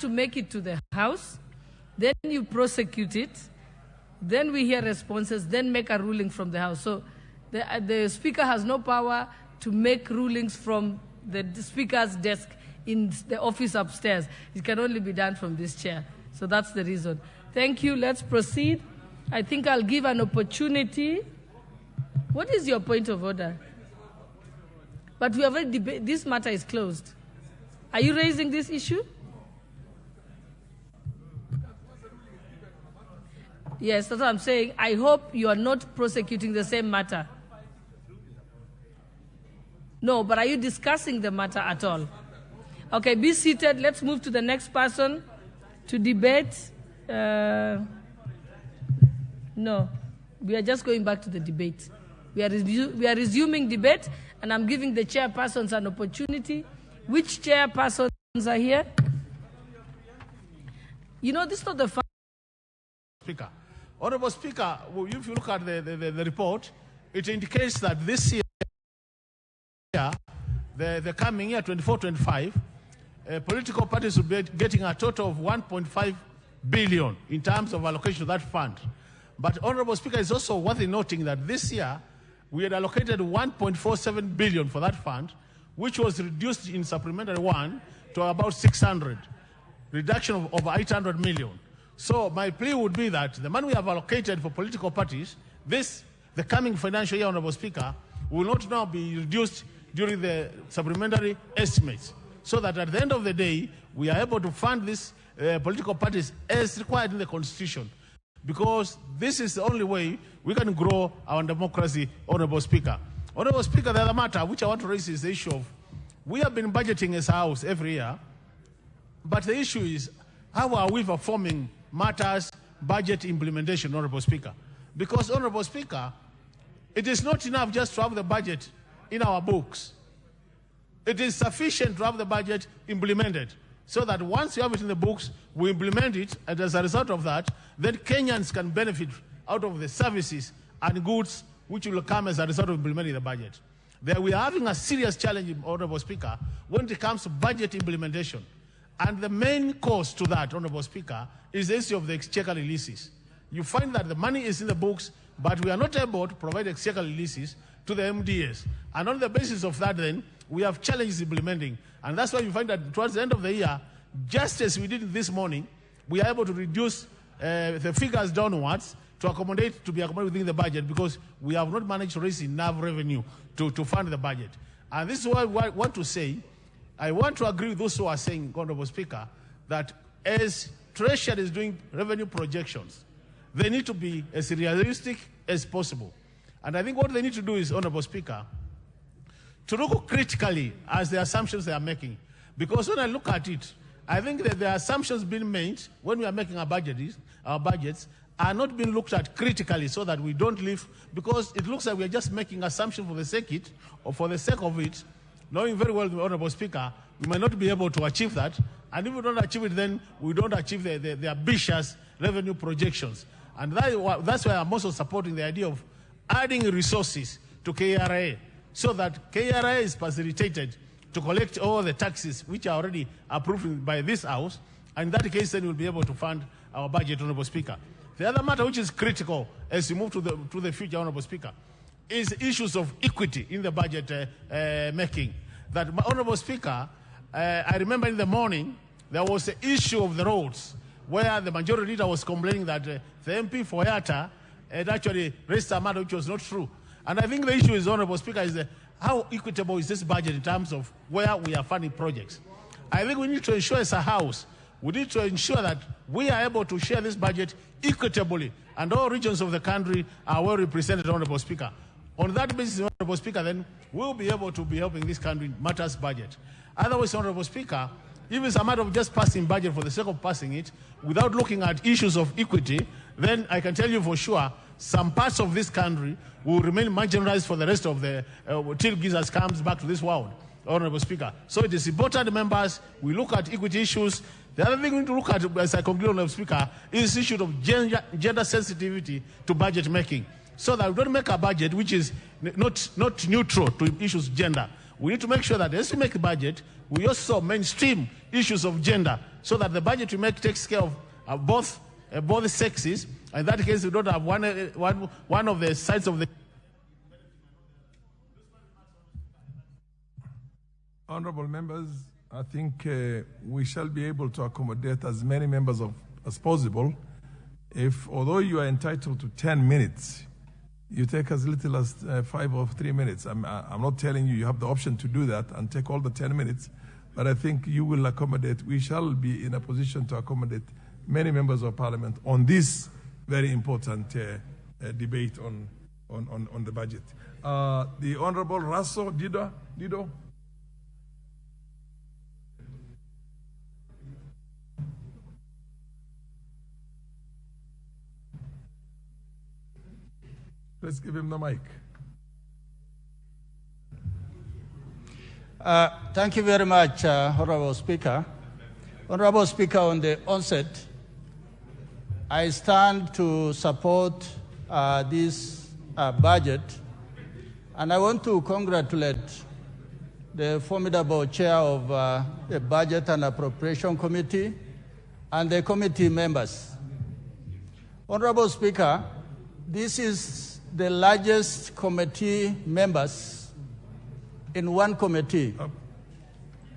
to make it to the House, then you prosecute it, then we hear responses, then make a ruling from the House. So the Speaker has no power to make rulings from the Speaker's desk in the office upstairs. It can only be done from this chair. So that's the reason. Thank you. Let's proceed. I think I'll give an opportunity. What is your point of order? But we have already this matter is closed. Are you raising this issue? Yes, that's what I'm saying. I hope you are not prosecuting the same matter. No, but are you discussing the matter at all? Okay, be seated. Let's move to the next person to debate. No, we are just going back to the debate. We are resuming debate, and I'm giving the chairpersons an opportunity. Which chairpersons are here? You know, this is not the first. Speaker. Honorable Speaker, if you look at the report, it indicates that this year, the coming year, 24-25, political parties will be getting a total of 1.5 billion in terms of allocation to that fund. But, Honorable Speaker, it's also worth noting that this year, we had allocated 1.47 billion for that fund, which was reduced in supplementary one to about 600, reduction of over 800 million. So my plea would be that the money we have allocated for political parties, the coming financial year, Honorable Speaker, will not now be reduced during the supplementary estimates, so that at the end of the day, we are able to fund these political parties as required in the Constitution, because this is the only way we can grow our democracy, Honorable Speaker. Honorable Speaker, the other matter which I want to raise is the issue of, we have been budgeting as a House every year, but the issue is, how are we performing matters budget implementation, Honorable Speaker? Because, Honorable Speaker, it is not enough just to have the budget in our books. It is sufficient to have the budget implemented, so that once you have it in the books, we implement it, and as a result of that, then Kenyans can benefit out of the services and goods which will come as a result of implementing the budget. There we are having a serious challenge, Honorable Speaker, when it comes to budget implementation. And the main cause to that, Honorable Speaker, is the issue of the exchequer releases. You find that the money is in the books, but we are not able to provide exchequer releases to the MDAs. And on the basis of that, then, we have challenges implementing. And that's why you find that towards the end of the year, just as we did this morning, we are able to reduce the figures downwards to be accommodated within the budget, because we have not managed to raise enough revenue to fund the budget. And this is what I want to say. I want to agree with those who are saying, Honorable Speaker, that as Treasury is doing revenue projections, they need to be as realistic as possible. And I think what they need to do is, Honorable Speaker, to look critically at the assumptions they are making. Because when I look at it, I think that the assumptions being made when we are making our budgets are not being looked at critically, so that we don't live, because it looks like we are just making assumptions for the sake of it, knowing very well, Honorable Speaker, we might not be able to achieve that. And if we don't achieve it, then we don't achieve the ambitious revenue projections. And that's why I'm also supporting the idea of adding resources to KRA, so that KRA is facilitated to collect all the taxes which are already approved by this House. And in that case, then we'll be able to fund our budget, Honorable Speaker. The other matter which is critical as we move to the future, Honorable Speaker, is issues of equity in the budget making. That, Honorable Speaker, I remember in the morning, there was an issue of the roads, where the majority leader was complaining that the MP for Yatta had actually raised a matter which was not true. And I think the issue is, Honorable Speaker, is how equitable is this budget in terms of where we are funding projects. I think we need to ensure as a House, we need to ensure that we are able to share this budget equitably, and all regions of the country are well represented, Honorable Speaker. On that basis, Honorable Speaker, then we'll be able to be helping this country matters budget. Otherwise, Honorable Speaker, if it's a matter of just passing budget for the sake of passing it, without looking at issues of equity, then I can tell you for sure, some parts of this country will remain marginalized for the rest of the, till Jesus comes back to this world, Honorable Speaker. So it is important, members, we look at equity issues. The other thing we need to look at, as I conclude, Honorable Speaker, is the issue of gender sensitivity to budget making, so that we don't make a budget which is not neutral to issues of gender. We need to make sure that as we make a budget, we also mainstream issues of gender, so that the budget we make takes care of both sexes. In that case, we don't have one of the sides of the... Honorable members, I think we shall be able to accommodate as many members as possible. Although you are entitled to 10 minutes, you take as little as 5 or 3 minutes. I'm not telling you have the option to do that and take all the 10 minutes, but I think you will accommodate. We shall be in a position to accommodate many members of parliament on this very important debate on the budget. The Honorable Rasso Dido. Let's give him the mic. Thank you very much, Honorable Speaker. Honorable Speaker, on the onset, I stand to support this budget, and I want to congratulate the formidable chair of the Budget and Appropriation Committee and the committee members. Honorable Speaker, this is the largest committee members in one committee.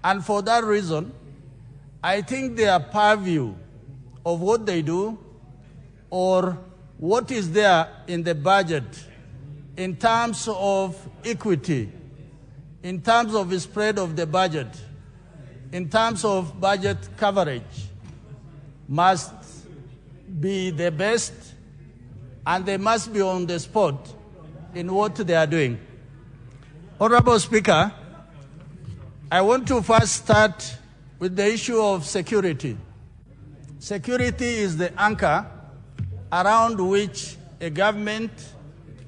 And for that reason, I think their purview of what they do or what is there in the budget in terms of equity, in terms of the spread of the budget, in terms of budget coverage, must be the best, and they must be on the spot in what they are doing. Honorable Speaker, I want to first start with the issue of security. Security is the anchor around which a government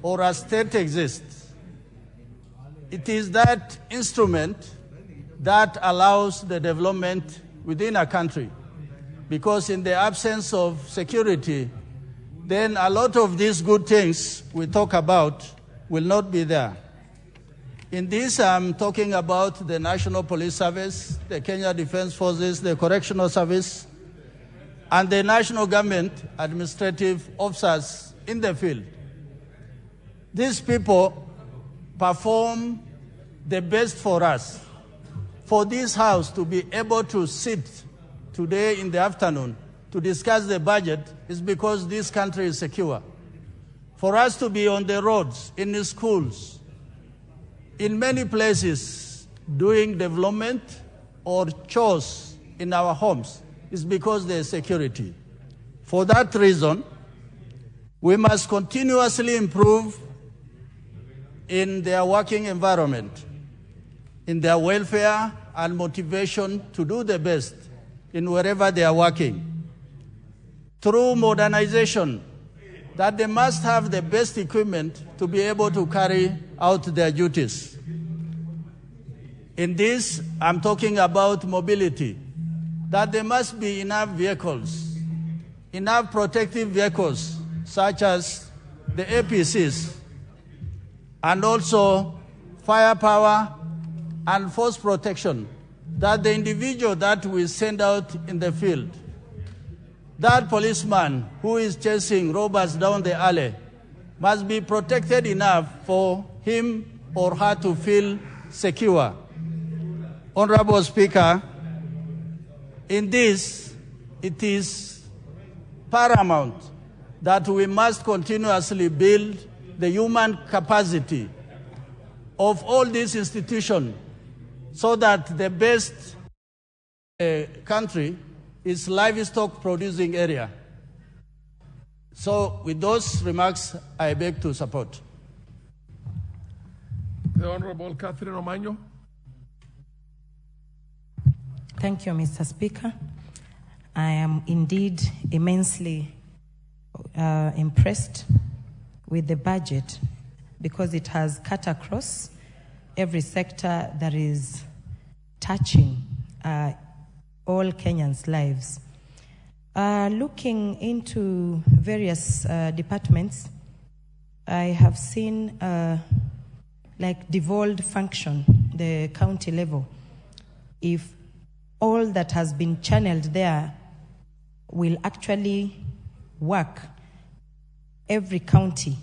or a state exists. It is that instrument that allows the development within a country, because in the absence of security, then a lot of these good things we talk about will not be there. In this, I'm talking about the National Police Service, the Kenya Defense Forces, the Correctional Service, and the national government administrative officers in the field. These people perform the best for us. For this House to be able to sit today in the afternoon to discuss the budget is because this country is secure. For us to be on the roads, in the schools, in many places doing development or chores in our homes is because there is security. For that reason, we must continuously improve in their working environment, in their welfare and motivation to do the best in wherever they are working. Through modernization, that they must have the best equipment to be able to carry out their duties. In this, I'm talking about mobility, that there must be enough vehicles, enough protective vehicles, such as the APCs, and also firepower and force protection, that the individual that we send out in the field, that policeman who is chasing robbers down the alley, must be protected enough for him or her to feel secure. Honorable Speaker, in this, it is paramount that we must continuously build the human capacity of all these institutions so that the best country is livestock producing area. So with those remarks, I beg to support. The Honorable Catherine Omanyo. Thank you, Mr. Speaker. I am indeed immensely impressed with the budget because it has cut across every sector that is touching all Kenyans' lives. Looking into various departments, I have seen like devolved function, the county level. If all that has been channeled there will actually work. Every county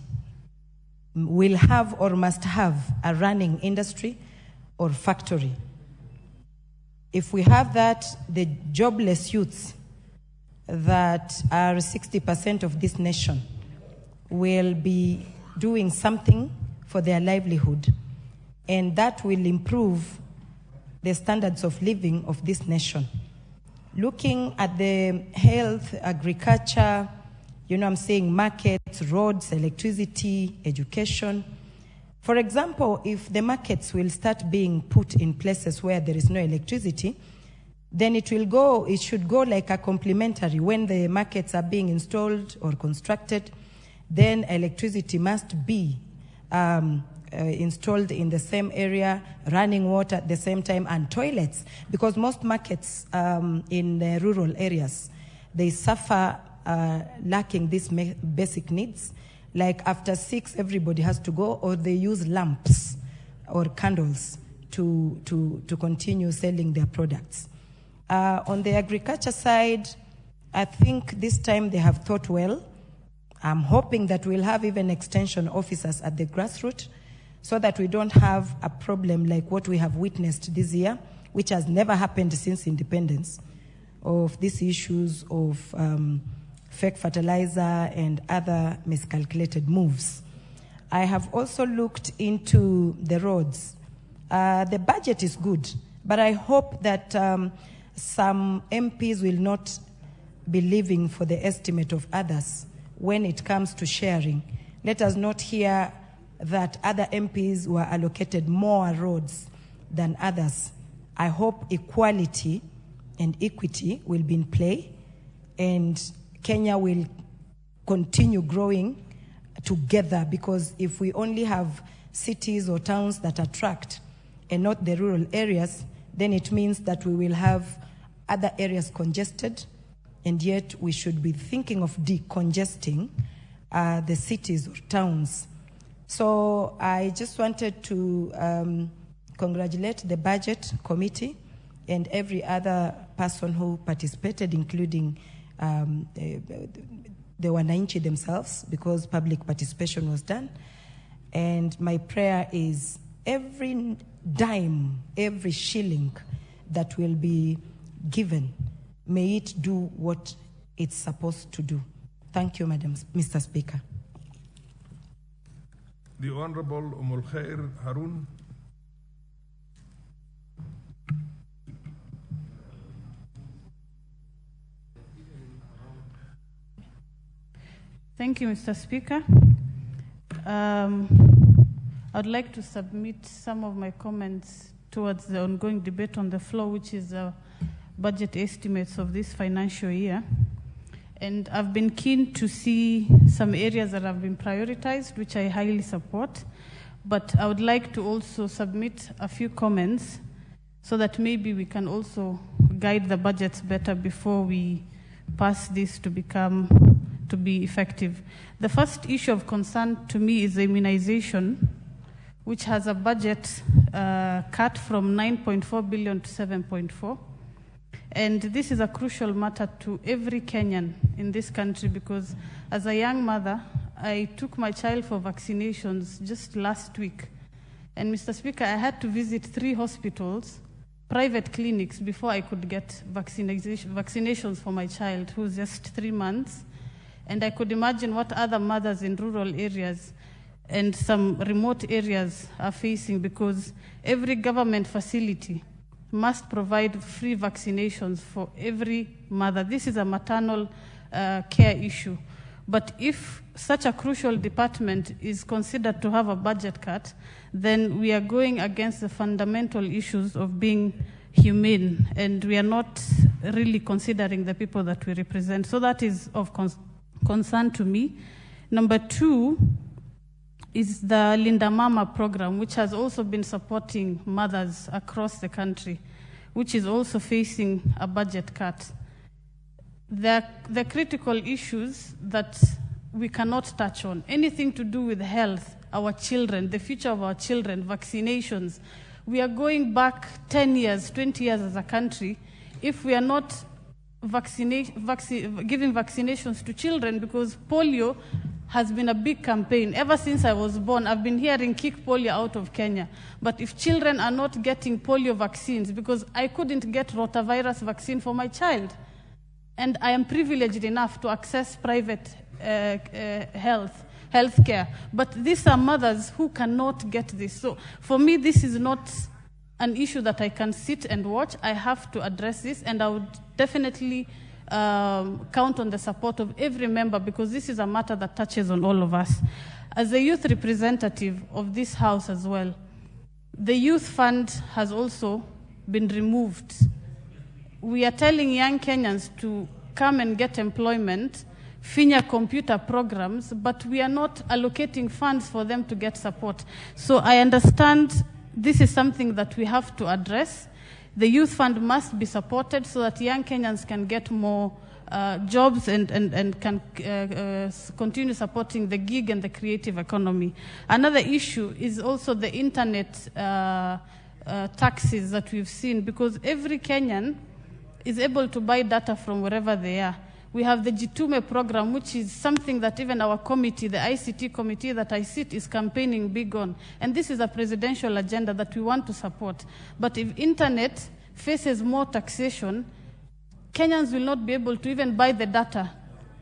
will have or must have a running industry or factory. If we have that, the jobless youths that are 60% of this nation will be doing something for their livelihood, and that will improve the standards of living of this nation. Looking at the health, agriculture, I'm saying markets, roads, electricity, education. For example, if the markets will start being put in places where there is no electricity, then it should go like a complementary. When the markets are being installed or constructed, then electricity must be installed in the same area, running water at the same time, and toilets, because most markets in the rural areas, they suffer lacking these basic needs. Like after 6, everybody has to go, or they use lamps or candles to continue selling their products. On the agriculture side, I think this time they have thought well. I'm hoping that we'll have even extension officers at the grassroots, so that we don't have a problem like what we have witnessed this year, which has never happened since independence, of these issues of fake fertilizer and other miscalculated moves. I have also looked into the roads. The budget is good, but I hope that some MPs will not be living for the estimate of others when it comes to sharing. Let us not hear that other MPs were allocated more roads than others. I hope equality and equity will be in play, and Kenya will continue growing together, because if we only have cities or towns that attract and not the rural areas, then it means that we will have other areas congested, and yet we should be thinking of decongesting the cities or towns. So I just wanted to congratulate the budget committee and every other person who participated, including the wananchi themselves, because public participation was done. And my prayer is every dime, every shilling that will be given, may it do what it's supposed to do. Thank you, Mr. Speaker. The Honorable Umul Khair Harun. Thank you, Mr. Speaker. I'd like to submit some of my comments towards the ongoing debate on the floor, which is budget estimates of this financial year. And I've been keen to see some areas that have been prioritized, which I highly support. But I would like to also submit a few comments so that maybe we can also guide the budgets better before we pass this to be effective. The first issue of concern to me is immunization, which has a budget cut from 9.4 billion to 7.4. And this is a crucial matter to every Kenyan in this country, because as a young mother, I took my child for vaccinations just last week. And Mr. Speaker, I had to visit 3 hospitals, private clinics, before I could get vaccinations for my child, who's just 3 months. And I could imagine what other mothers in rural areas and some remote areas are facing, because every government facility must provide free vaccinations for every mother. This is a maternal care issue. But if such a crucial department is considered to have a budget cut, then we are going against the fundamental issues of being humane, and we are not really considering the people that we represent. So that is of concern to me. Number 2 is the Linda Mama program, which has also been supporting mothers across the country, which is also facing a budget cut. The critical issues that we cannot touch on, anything to do with health, our children, the future of our children, vaccinations. We are going back 10 years, 20 years as a country, if we are not giving vaccinations to children, because polio has been a big campaign. Ever since I was born, I've been hearing kick polio out of Kenya. But if children are not getting polio vaccines, because I couldn't get rotavirus vaccine for my child, and I am privileged enough to access private healthcare. But these are mothers who cannot get this. So for me, this is not an issue that I can sit and watch. I have to address this, and I would definitely count on the support of every member, because this is a matter that touches on all of us. As a youth representative of this House as well, the youth fund has also been removed. We are telling young Kenyans to come and get employment, Finya computer programs, but we are not allocating funds for them to get support. So I understand this is something that we have to address. The youth fund must be supported so that young Kenyans can get more jobs and can continue supporting the gig and the creative economy. Another issue is also the internet taxes that we've seen, because every Kenyan is able to buy data from wherever they are. We have the Jitume program, which is something that even our committee, the ICT committee that I sit, is campaigning big on. And this is a presidential agenda that we want to support. But if internet faces more taxation, Kenyans will not be able to even buy the data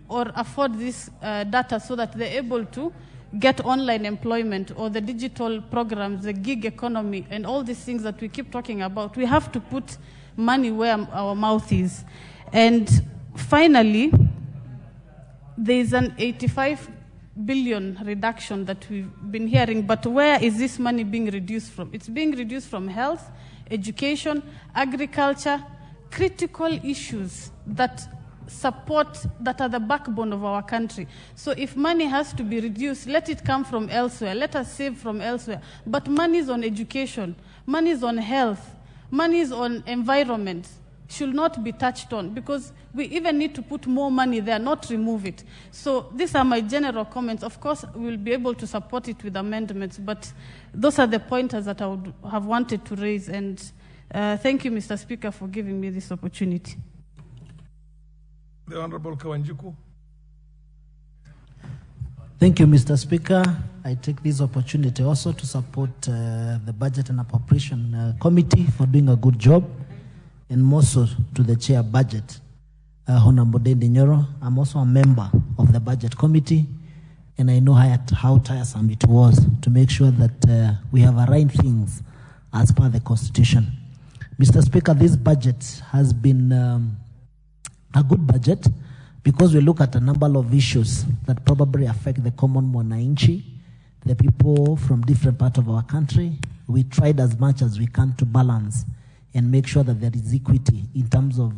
or afford this data so that they're able to get online employment or the digital programs, the gig economy, and all these things that we keep talking about. We have to put money where our mouth is. And finally, there is an 85 billion reduction that we've been hearing, but where is this money being reduced from? It's being reduced from health, education, agriculture, critical issues that are the backbone of our country. So if money has to be reduced, let it come from elsewhere. Let us save from elsewhere. But money is on education, money is on health, money is on environment, should not be touched on, because we even need to put more money there, not remove it. So these are my general comments. Of course, we'll be able to support it with amendments, but those are the pointers that I would have wanted to raise. And thank you, Mr. Speaker, for giving me this opportunity. The Honorable Kawanjiku. Thank you, Mr. Speaker. I take this opportunity also to support the Budget and Appropriation Committee for doing a good job, and more so to the Chair Budget, Honorable Dendi Nyoro. I'm also a member of the Budget Committee, and I know how tiresome it was to make sure that we have aligned things as per the Constitution. Mr. Speaker, this budget has been a good budget because we look at a number of issues that probably affect the common mwananchi, the people from different parts of our country. We tried as much as we can to balance and make sure that there is equity in terms of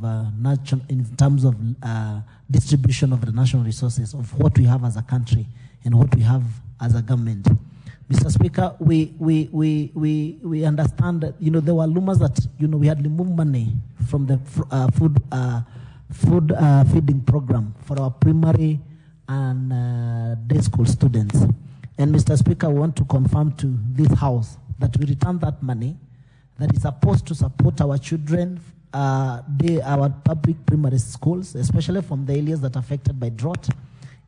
distribution of the national resources, of what we have as a country and what we have as a government. Mr. Speaker, we understand that there were rumors that we had removed money from the food feeding program for our primary and day school students. And Mr. Speaker, we want to confirm to this House that we return that money that is supposed to support our children, our public primary schools, especially from the areas that are affected by drought.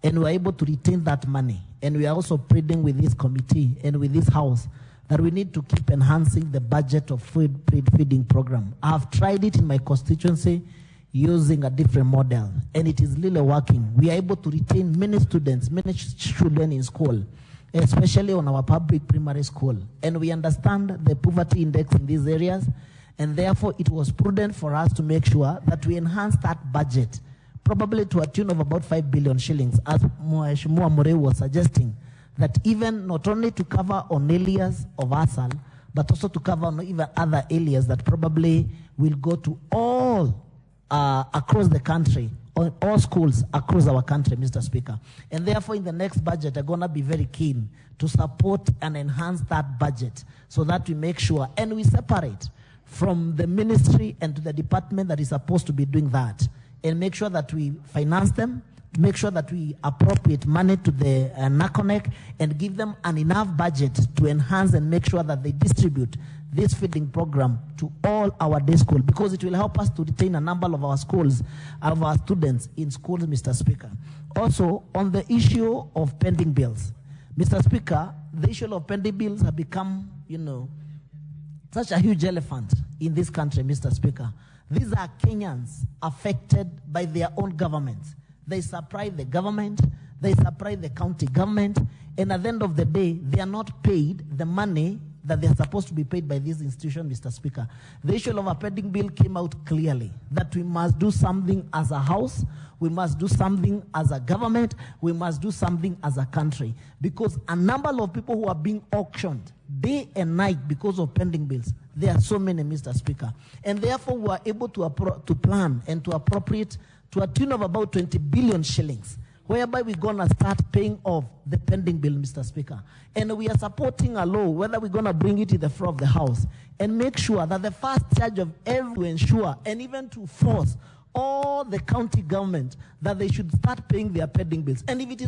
And we are able to retain that money. And we are also pleading with this committee and with this House that we need to keep enhancing the budget of food feeding program. I have tried it in my constituency using a different model, and it is really working. We are able to retain many students, many children in school, especially on our public primary school. And we understand the poverty index in these areas, and therefore it was prudent for us to make sure that we enhance that budget, probably to a tune of about 5 billion shillings, as Mheshimiwa Murray was suggesting, that even not only to cover on areas of ASAL, but also to cover on even other areas that probably will go to all across the country, all schools across our country, Mr. Speaker. And therefore, in the next budget, I'm going to be very keen to support and enhance that budget so that we make sure, and we separate from the ministry and to the department that is supposed to be doing that, and make sure that we finance them, to make sure that we appropriate money to the NACONEC and give them an enough budget to enhance and make sure that they distribute this feeding program to all our day schools, because it will help us to retain a number of our schools, of our students in schools, Mr. Speaker. Also, on the issue of pending bills, Mr. Speaker, the issue of pending bills have become, such a huge elephant in this country, Mr. Speaker. These are Kenyans affected by their own governments. They supply the government, they supply the county government, and at the end of the day, they are not paid the money that they are supposed to be paid by this institution, Mr. Speaker. The issue of a pending bill came out clearly that we must do something as a house, we must do something as a government, we must do something as a country, because a number of people who are being auctioned day and night because of pending bills, there are so many, Mr. Speaker. And therefore, we are able to plan and to appropriate to a tune of about 20 billion shillings, whereby we're going to start paying off the pending bill, Mr. Speaker. And we are supporting a law, whether we're going to bring it to the floor of the House, and make sure that the first charge of every to ensure and even to force all the county government that they should start paying their pending bills. And if it is